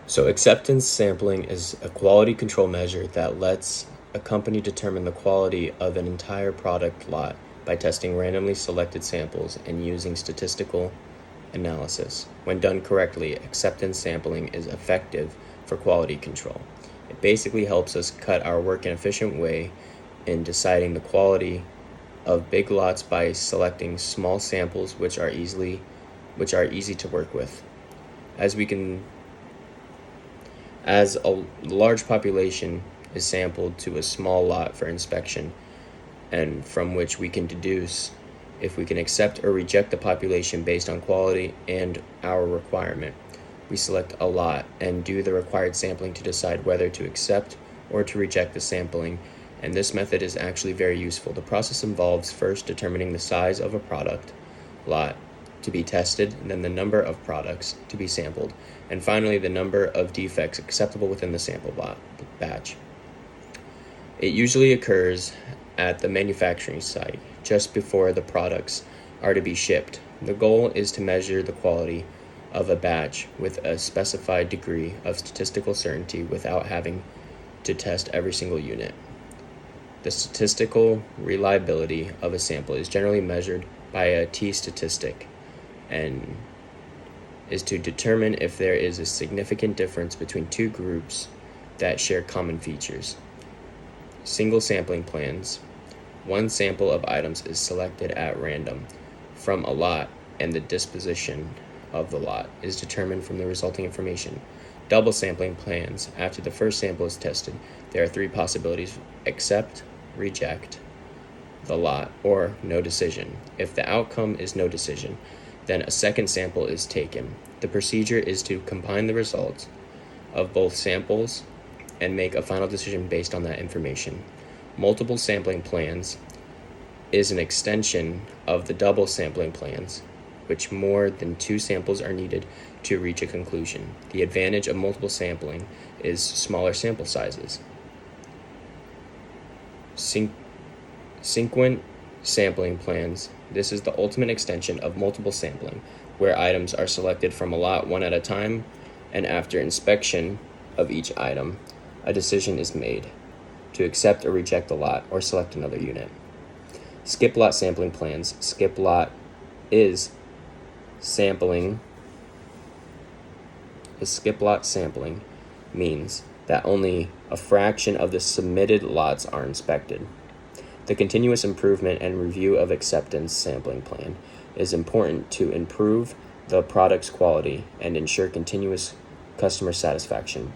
So acceptance sampling is a quality control measure that lets a company determine the quality of an entire product lot by testing randomly selected samples and using statistical analysis. When done correctly, acceptance sampling is effective for quality control. It basically helps us cut our work in an efficient way in deciding the quality of big lots by selecting small samples which are easy to work with. As a large population is sampled to a small lot for inspection, and from which we can deduce if we can accept or reject the population based on quality and our requirement. We select a lot and do the required sampling to decide whether to accept or to reject the sampling, and this method is actually very useful. The process involves first determining the size of a product lot to be tested, and then the number of products to be sampled, and finally the number of defects acceptable within the sample batch. It usually occurs at the manufacturing site just before the products are to be shipped. The goal is to measure the quality of a batch with a specified degree of statistical certainty without having to test every single unit. The statistical reliability of a sample is generally measured by a t-statistic and is to determine if there is a significant difference between two groups that share common features. Single sampling plans. One sample of items is selected at random from a lot, and the disposition of the lot is determined from the resulting information. Double sampling plans. After the first sample is tested, there are three possibilities: accept, reject the lot, or no decision. If the outcome is no decision, then a second sample is taken. The procedure is to combine the results of both samples and make a final decision based on that information. Multiple sampling plans is an extension of the double sampling plans, which more than two samples are needed to reach a conclusion. The advantage of multiple sampling is smaller sample sizes. Sequent sampling plans. This is the ultimate extension of multiple sampling, where items are selected from a lot one at a time, and after inspection of each item, a decision is made to accept or reject the lot or select another unit. Skip lot sampling plans. Skip lot is sampling. The skip lot sampling means that only a fraction of the submitted lots are inspected. The continuous improvement and review of acceptance sampling plan is important to improve the product's quality and ensure continuous customer satisfaction.